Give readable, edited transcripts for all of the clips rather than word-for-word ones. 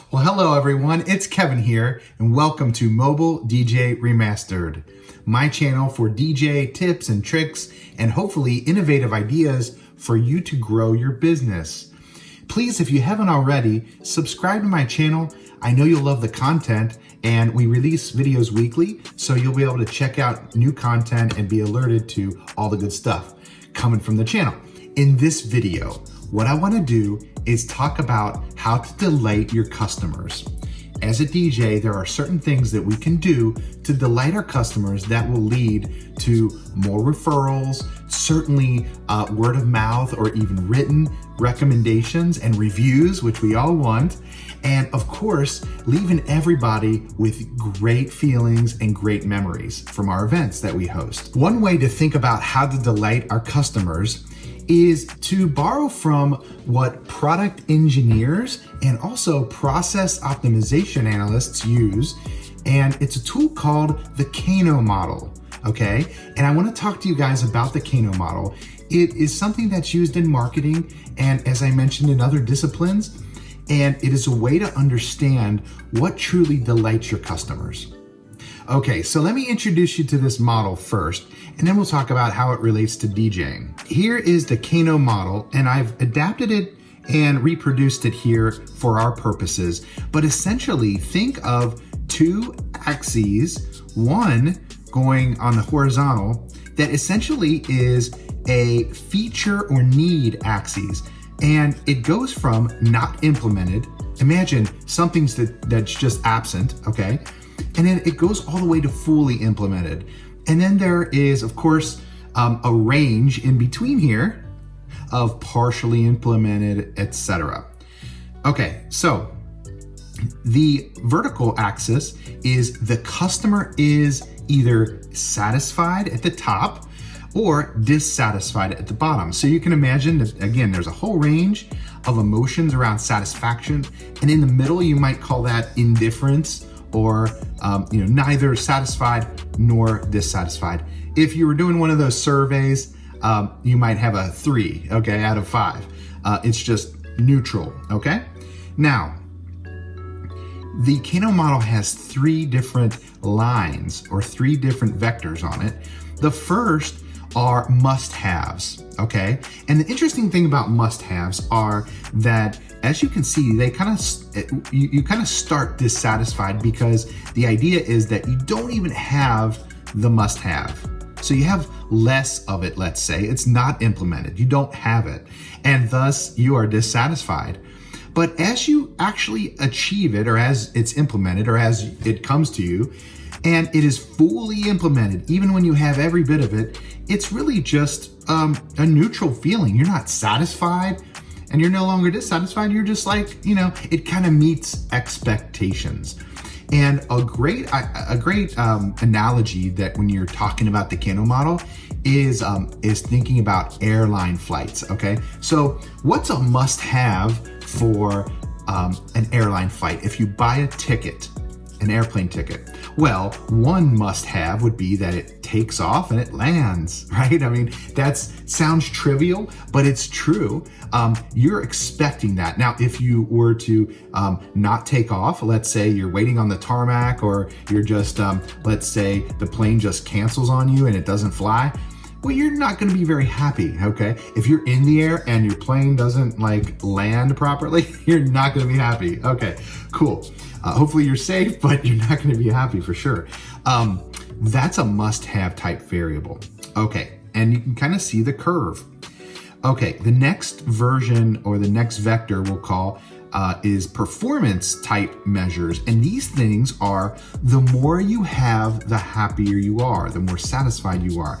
Well, hello everyone, it's Kevin here, and welcome to Mobile DJ Remastered, my channel for DJ tips and tricks, and hopefully innovative ideas for you to grow your business. Please, if you haven't already, subscribe to my channel. I know you'll love the content, and we release videos weekly, so you'll be able to check out new content and be alerted to all the good stuff coming from the channel. In this video, what I want to do is talk about how to delight your customers. As a DJ, there are certain things that we can do to delight our customers that will lead to more referrals, certainly word of mouth or even written recommendations and reviews, which we all want, and of course, leaving everybody with great feelings and great memories from our events that we host. One way to think about how to delight our customers is to borrow from what product engineers and also process optimization analysts use. And it's a tool called the Kano Model, okay? And I wanna talk to you guys about the Kano Model. It is something that's used in marketing and, as I mentioned, in other disciplines. And it is a way to understand what truly delights your customers. Okay, so let me introduce you to this model first, and then we'll talk about how it relates to DJing. Here is the Kano model, and I've adapted it and reproduced it here for our purposes. But essentially, think of two axes, one going on the horizontal, that essentially is a feature or need axis. And it goes from not implemented, imagine something that's just absent, okay? And then it goes all the way to fully implemented. And then there is, of course, a range in between here of partially implemented, etc. Okay, so the vertical axis is the customer is either satisfied at the top or dissatisfied at the bottom. So you can imagine that, again, there's a whole range of emotions around satisfaction. And in the middle, you might call that indifference, or neither satisfied nor dissatisfied. If you were doing one of those surveys, you might have a 3, okay, out of 5. It's just neutral, okay? Now, the Kano model has 3 different lines or 3 different vectors on it. The first are must-haves, okay? And the interesting thing about must-haves are that, as you can see, they you kind of start dissatisfied because the idea is that you don't even have the must-have. So you have less of it, let's say. It's not implemented. You don't have it. And thus, you are dissatisfied. But as you actually achieve it, or as it's implemented, or as it comes to you, and it is fully implemented, even when you have every bit of it, it's really just a neutral feeling. You're not satisfied, and you're no longer dissatisfied. You're just like, it kind of meets expectations. And a great analogy that when you're talking about the Kano model is thinking about airline flights, okay? So what's a must-have for an airline flight? If you buy a ticket, an airplane ticket, well, one must-have would be that it takes off and it lands, right? I mean, that sounds trivial, but it's true. You're expecting that. Now, if you were to not take off, let's say you're waiting on the tarmac, or you're just, let's say the plane just cancels on you and it doesn't fly, well, you're not going to be very happy, okay? If you're in the air and your plane doesn't land properly, you're not going to be happy. Okay, cool. Hopefully you're safe, but you're not going to be happy for sure. That's a must-have type variable. Okay, and you can kind of see the curve. Okay, the next version, or the next vector we'll call, is performance type measures. And these things are, the more you have, the happier you are, the more satisfied you are.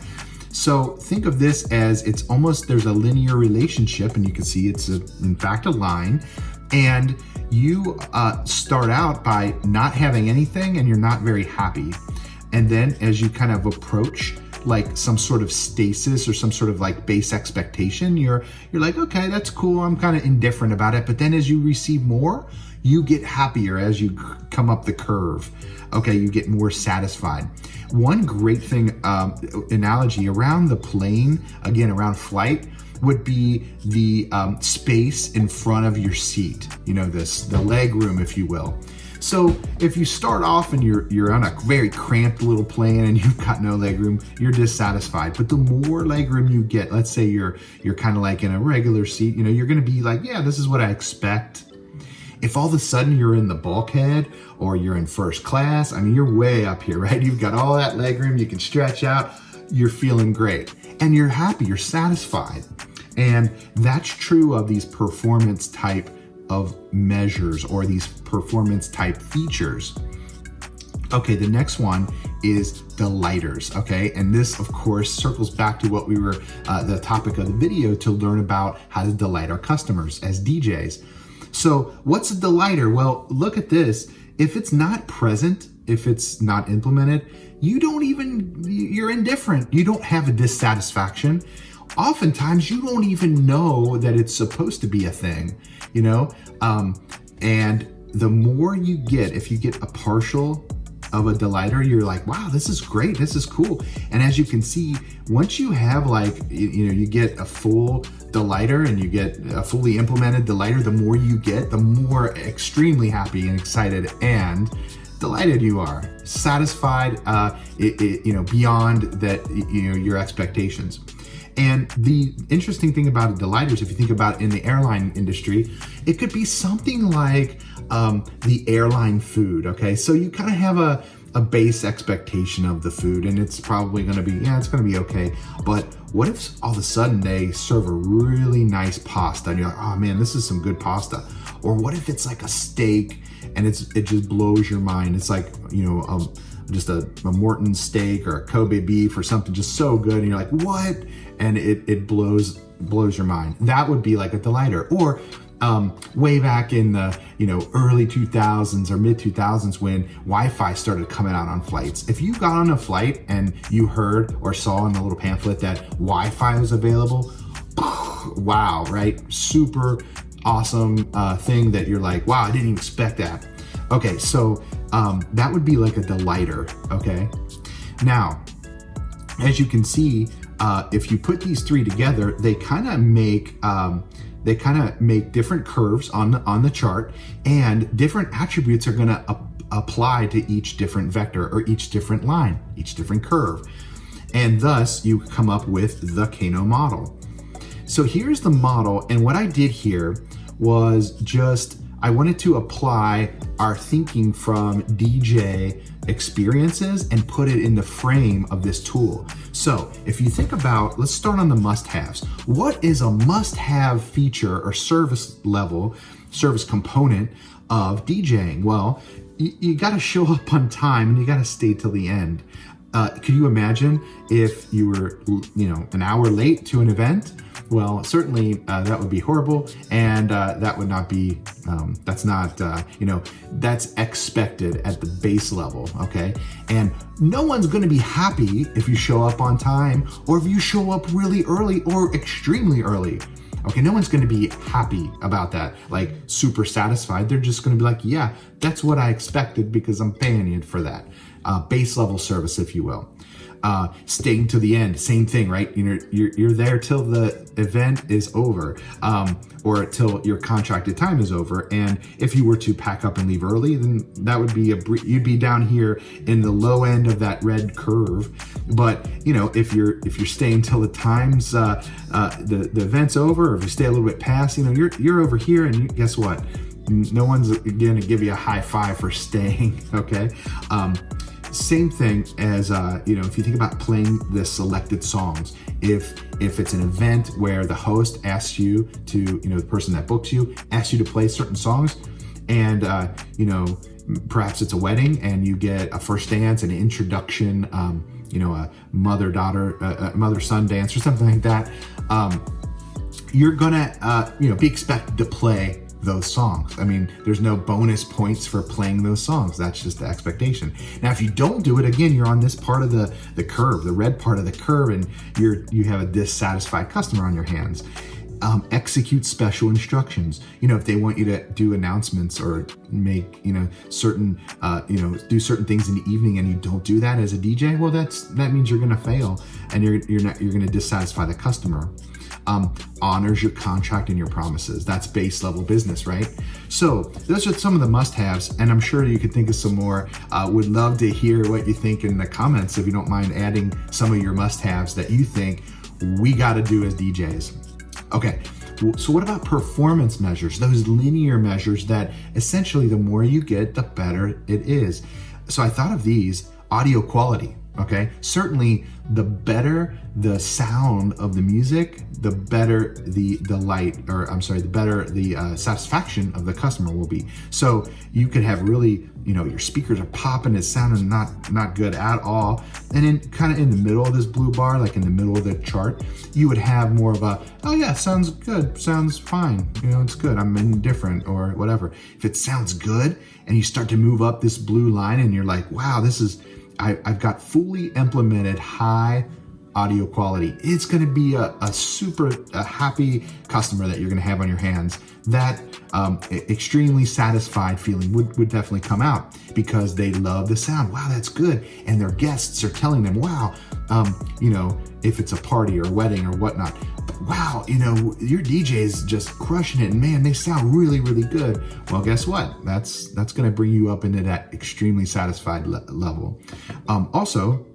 So think of this as there's a linear relationship, and you can see it's in fact a line, and you start out by not having anything and you're not very happy. And then as you kind of approach some sort of stasis or some sort of base expectation, you're like, okay, that's cool. I'm kind of indifferent about it. But then as you receive more, you get happier as you come up the curve. Okay, you get more satisfied. One great thing, analogy around the plane, again, around flight, would be the space in front of your seat, the leg room, if you will. So if you start off and you're on a very cramped little plane and you've got no leg room, you're dissatisfied. But the more leg room you get, let's say you're kind of like in a regular seat, you're going to be like, yeah, this is what I expect. If all of a sudden you're in the bulkhead or you're in first class, you're way up here, right? You've got all that leg room, you can stretch out, you're feeling great and you're happy, you're satisfied. And that's true of these performance type of measures or these performance type features. Okay, the next one is delighters, okay? And this, of course, circles back to what we were, the topic of the video, to learn about how to delight our customers as DJs. So what's a delighter? Well, look at this. If it's not present, if it's not implemented, you're indifferent. You don't have a dissatisfaction. Oftentimes you don't even know that it's supposed to be a thing, and the more you get, if you get a partial of a delighter, you're like, wow, this is great, this is cool. And as you can see, once you have you get a full delighter and you get a fully implemented delighter, the more you get, the more extremely happy and excited and delighted you are, satisfied, beyond that, your expectations. And the interesting thing about a delighter is, if you think about in the airline industry, it could be something like the airline food, okay? So you kind of have a base expectation of the food, and it's probably gonna be, it's gonna be okay. But what if all of a sudden they serve a really nice pasta and you're like, oh man, this is some good pasta? Or what if it's like a steak and it just blows your mind? It's like, just a Morton steak or a Kobe beef or something just so good, and you're like, what? And it blows your mind. That would be like a delighter. Or way back in the early 2000s or mid 2000s, when Wi-Fi started coming out on flights. If you got on a flight and you heard or saw in the little pamphlet that Wi-Fi was available, wow, right? Super awesome thing that you're like, wow, I didn't even expect that. Okay, so that would be like a delighter, okay? Now, as you can see, if you put these three together, they kind of make different curves on the chart, and different attributes are going to apply to each different vector or each different line, each different curve. And thus you come up with the Kano model. So here's the model, and what I did here was I wanted to apply our thinking from DJ experiences and put it in the frame of this tool. So if you think about, let's start on the must-haves. What is a must-have feature or service component of DJing? Well, you got to show up on time and you got to stay till the end. Could you imagine if you were, an hour late to an event? Well, certainly that would be horrible, and that would not be, that's expected at the base level, okay? And no one's gonna be happy if you show up on time or if you show up really early or extremely early. Okay, no one's gonna be happy about that, like super satisfied. They're just gonna be like, yeah, that's what I expected because I'm paying you for that. Base level service, if you will. Staying to the end, same thing, right? You're there till the event is over, or till your contracted time is over. And if you were to pack up and leave early, then that would be you'd be down here in the low end of that red curve. But if you're staying till the times the event's over, or if you stay a little bit past, you're over here, and guess what? No one's gonna give you a high five for staying. Okay. Same thing as, if you think about playing the selected songs, if it's an event where the host asks you to, the person that books you asks you to play certain songs, and, perhaps it's a wedding and you get a first dance, an introduction, a mother-son dance or something like that, you're gonna, be expected to play those songs. There's no bonus points for playing those songs. That's just the expectation. Now, if you don't do it, again, you're on this part of the curve, the red part of the curve, and you have a dissatisfied customer on your hands. Execute special instructions. If they want you to do announcements or make, certain, do certain things in the evening, and you don't do that as a DJ, well, that means you're going to fail, and you're going to dissatisfy the customer. honors your contract and your promises. That's base level business, right? So those are some of the must-haves, and I'm sure you could think of some more. Would love to hear what you think in the comments, if you don't mind adding some of your must-haves that you think we got to do as DJs. Okay, so what about performance measures? Those linear measures that essentially the more you get, the better it is. So I thought of these: audio quality. Okay, certainly the better the sound of the music, the better the better the satisfaction of the customer will be. So you could have really, your speakers are popping, it's sounding not good at all. And then kind of in the middle of this blue bar, like in the middle of the chart, you would have more of a, oh yeah, sounds good, sounds fine, it's good, I'm indifferent or whatever. If it sounds good and you start to move up this blue line and you're like, wow, I've got fully implemented high audio quality, it's going to be a super happy customer that you're going to have on your hands. That extremely satisfied feeling would definitely come out because they love the sound. Wow, that's good. And their guests are telling them, wow, if it's a party or wedding or whatnot, wow, your DJ is just crushing it, and man, they sound really, really good. Well, guess what? That's going to bring you up into that extremely satisfied level. Also,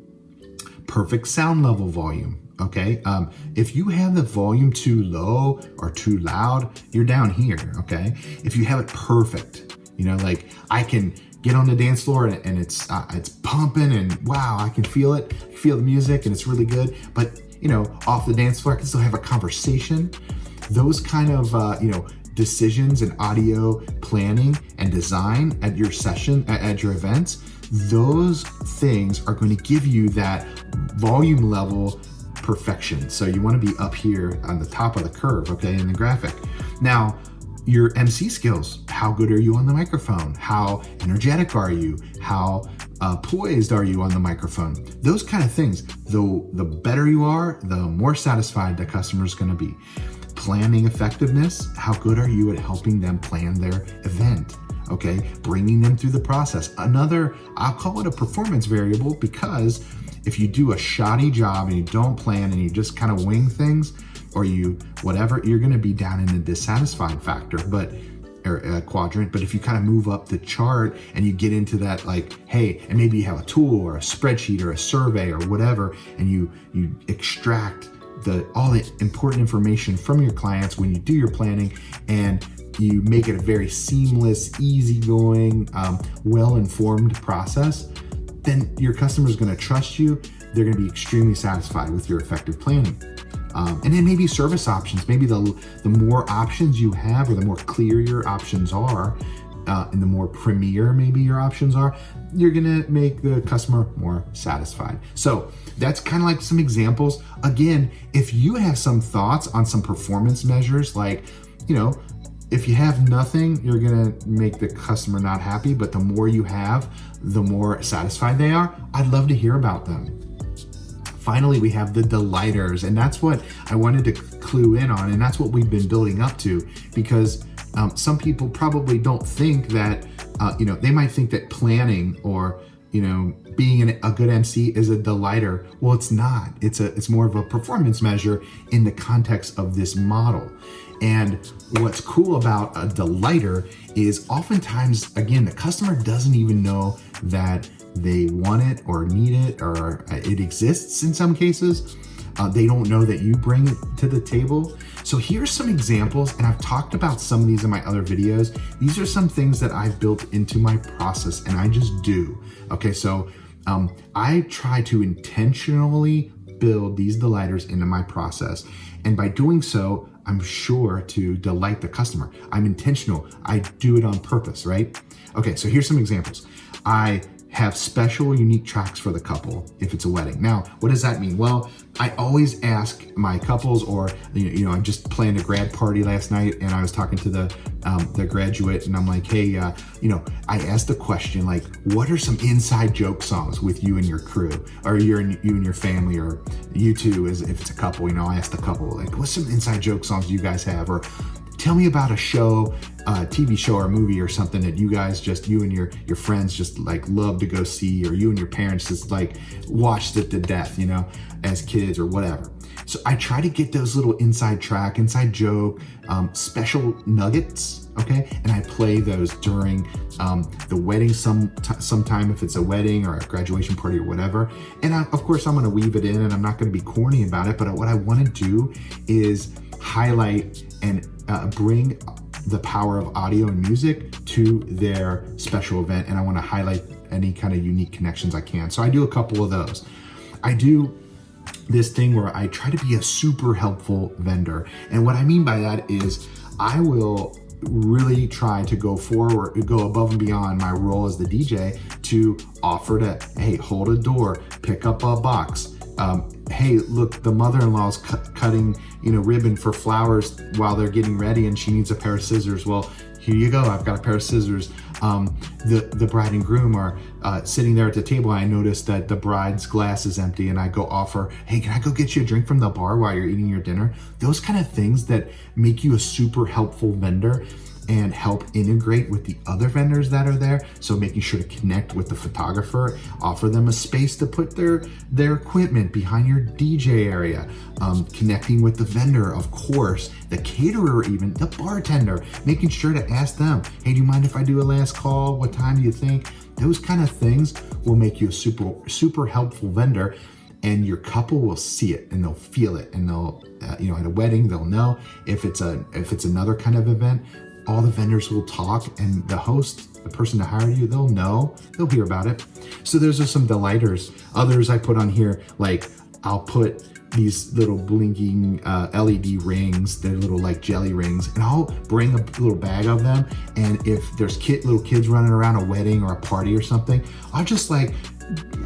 perfect sound level volume. Okay, if you have the volume too low or too loud, you're down here. Okay, if you have it perfect, like I can get on the dance floor and it's pumping, and wow, I can feel it, feel the music, and it's really good. But off the dance floor, I can still have a conversation. Those kind of decisions in audio planning and design at your session, at your events, those things are going to give you that volume level perfection. So you want to be up here on the top of the curve, okay, in the graphic. Now, your MC skills, how good are you on the microphone? How energetic are you? How poised are you on the microphone? Those kind of things. The better you are, the more satisfied the customer is going to be. Planning effectiveness, how good are you at helping them plan their event? Okay, bringing them through the process. Another, I'll call it a performance variable, because if you do a shoddy job and you don't plan and you just kind of wing things, or you're going to be down in the dissatisfied factor, or quadrant. But if you kind of move up the chart and you get into that, like, hey, and maybe you have a tool or a spreadsheet or a survey or whatever, and you extract all the important information from your clients when you do your planning, and you make it a very seamless, easygoing, well-informed process, then your customer is going to trust you. They're going to be extremely satisfied with your effective planning. And then maybe service options. Maybe the more options you have, or the more clear your options are, and the more premier maybe your options are, you're gonna make the customer more satisfied. So that's kind of like some examples. Again, if you have some thoughts on some performance measures, like, if you have nothing, you're gonna make the customer not happy, but the more you have, the more satisfied they are. I'd love to hear about them. Finally, we have the delighters, and that's what I wanted to clue in on, and that's what we've been building up to, because some people probably don't think that, they might think that planning or, being a good MC is a delighter. Well, it's not. It's more of a performance measure in the context of this model. And what's cool about a delighter is oftentimes, again, the customer doesn't even know that they want it or need it, or it exists in some cases. They don't know that you bring it to the table. So here's some examples, and I've talked about some of these in my other videos. These are some things that I've built into my process, and I just do. Okay, so I try to intentionally build these delighters into my process. And by doing so, I'm sure to delight the customer. I'm intentional. I do it on purpose, right? Okay, so here's some examples. I have special, unique tracks for the couple if it's a wedding. Now, what does that mean? Well, I always ask my couples, or I just planned a grad party last night, and I was talking to the graduate, and I'm like, hey, I asked the question, like, what are some inside joke songs with you and your crew, or you and your family, or you two, as if it's a couple. I asked the couple, like, what's some inside joke songs you guys have, or tell me about a show, a TV show or movie or something that you guys you and your friends just like love to go see, or you and your parents just like watched it to death, as kids or whatever. So I try to get those little inside track, inside joke, special nuggets, okay? And I play those during the wedding sometime if it's a wedding or a graduation party or whatever. And of course, I'm gonna weave it in and I'm not gonna be corny about it, but what I wanna do is highlight and bring the power of audio and music to their special event. And I wanna highlight any kind of unique connections I can. So I do a couple of those. I do this thing where I try to be a super helpful vendor. And what I mean by that is I will really try to go above and beyond my role as the DJ to offer to, hey, hold a door, pick up a box. Hey, look, the mother-in-law's cutting, ribbon for flowers while they're getting ready and she needs a pair of scissors. Well, here you go, I've got a pair of scissors. The bride and groom are sitting there at the table. I notice that the bride's glass is empty and I go offer, hey, can I go get you a drink from the bar while you're eating your dinner? Those kind of things that make you a super helpful vendor and help integrate with the other vendors that are there. So making sure to connect with the photographer, offer them a space to put their equipment behind your DJ area, connecting with the vendor, of course, the caterer, even the bartender, making sure to ask them, hey, do you mind if I do a last call? What time do you think? Those kind of things will make you a super helpful vendor, and your couple will see it and they'll feel it, and they'll, at a wedding, they'll know. If it's another kind of event, all the vendors will talk, and the host, the person that hired you, they'll know, they'll hear about it. So those are some delighters. Others I put on here, like I'll put these little blinking LED rings, they're little like jelly rings, and I'll bring a little bag of them. And if there's little kids running around a wedding or a party or something, I'll just like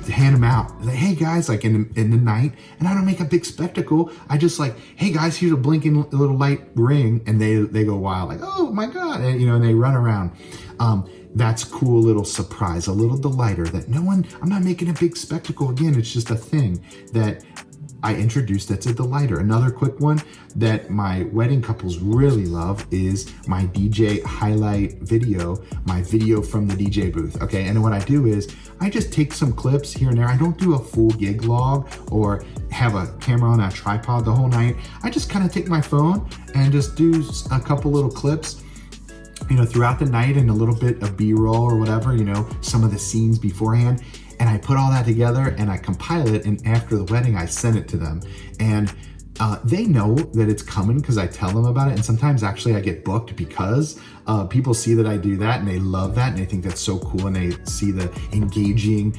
hand them out. Like, hey guys, like in the night, and I don't make a big spectacle. I just like, hey guys, here's a blinking little light ring, and they go wild, like, oh my God, and they run around. That's cool little surprise, a little delighter that I'm not making a big spectacle. Again, it's just a thing that I introduced that's a delighter. Another quick one that my wedding couples really love is my DJ highlight video, my video from the DJ booth, okay? And what I do is I just take some clips here and there. I don't do a full gig log or have a camera on a tripod the whole night. I just kind of take my phone and just do a couple little clips, throughout the night, and a little bit of B-roll or whatever, some of the scenes beforehand. And I put all that together and I compile it, and after the wedding, I send it to them. And they know that it's coming because I tell them about it. And sometimes actually I get booked because people see that I do that and they love that and they think that's so cool, and they see the engaging,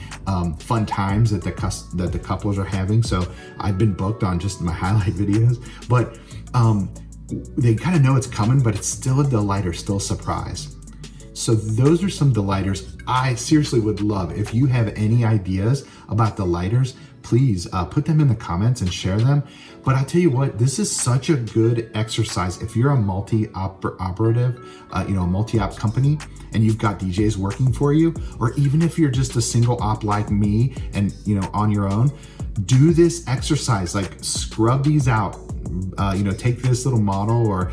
fun times that the couples are having. So I've been booked on just my highlight videos, but they kind of know it's coming, but it's still a delight or still a surprise. So those are some delighters. I seriously would love, if you have any ideas about delighters, please put them in the comments and share them. But I'll tell you what, this is such a good exercise. If you're a multi-operative, a multi-op company, and you've got DJs working for you, or even if you're just a single op like me and on your own, do this exercise, like scrub these out. Take this little model or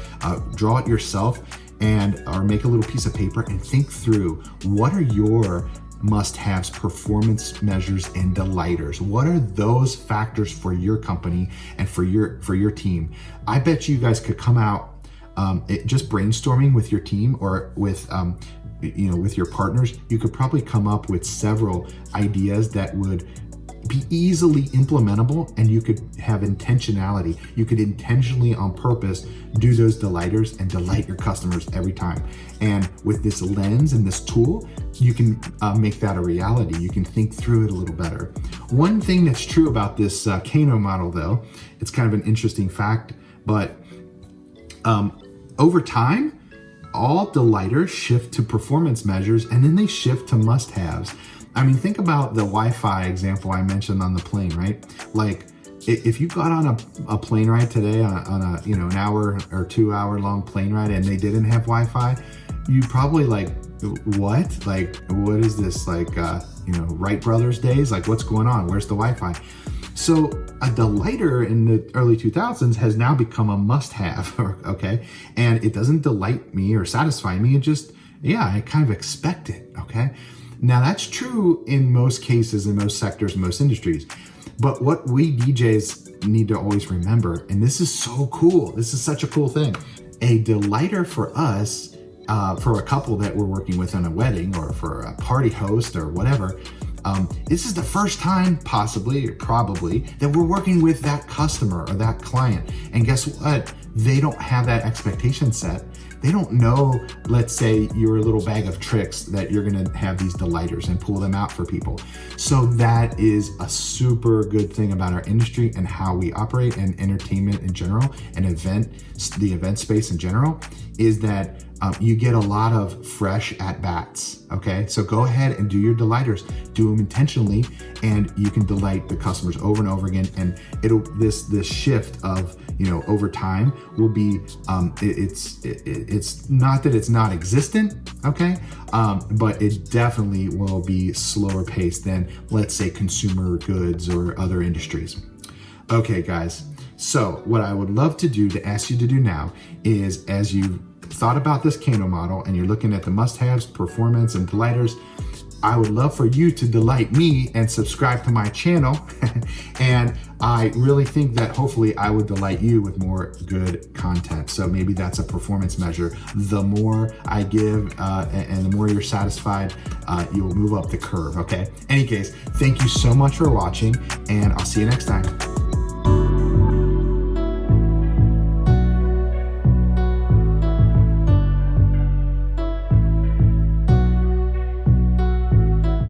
draw it yourself, or make a little piece of paper and think through, what are your must-haves, performance measures, and delighters? What are those factors for your company and for your team? I bet you guys could come out just brainstorming with your team or with with your partners. You could probably come up with several ideas that would be easily implementable, and you could have intentionality. You could intentionally, on purpose, do those delighters and delight your customers every time. And with this lens and this tool, you can make that a reality. You can think through it a little better. One thing that's true about this Kano model, though, it's kind of an interesting fact, but over time, all delighters shift to performance measures, and then they shift to must-haves. I mean, think about the Wi-Fi example I mentioned on the plane, right? Like, if you got on a plane ride today on a an hour or 2 hour long plane ride and they didn't have Wi-Fi, you probably like, what? Like, what is this? Like, Wright Brothers days? Like, what's going on? Where's the Wi-Fi? So a delighter in the early 2000s has now become a must-have, okay? And it doesn't delight me or satisfy me. It just, I kind of expect it, okay? Now that's true in most cases, in most sectors, most industries. But what we DJs need to always remember, and this is so cool, this is such a cool thing, a delighter for us, for a couple that we're working with on a wedding or for a party host or whatever, this is the first time possibly, or probably, that we're working with that customer or that client. And guess what? They don't have that expectation set. They don't know, let's say you're a little bag of tricks, that you're gonna have these delighters and pull them out for people. So that is a super good thing about our industry and how we operate, and entertainment in general, and the event space in general, is that you get a lot of fresh at-bats, okay? So go ahead and do your delighters, do them intentionally, and you can delight the customers over and over again. And this shift of, over time will be, it's not that it's not existent, okay? But it definitely will be slower paced than, let's say, consumer goods or other industries. Okay, guys. So what I would love to ask you to do now is, as you thought about this Kano model and you're looking at the must-haves, performance, and delighters, I would love for you to delight me and subscribe to my channel. And I really think that hopefully I would delight you with more good content. So maybe that's a performance measure. The more I give and the more you're satisfied, you'll move up the curve, okay? Any case, thank you so much for watching, and I'll see you next time.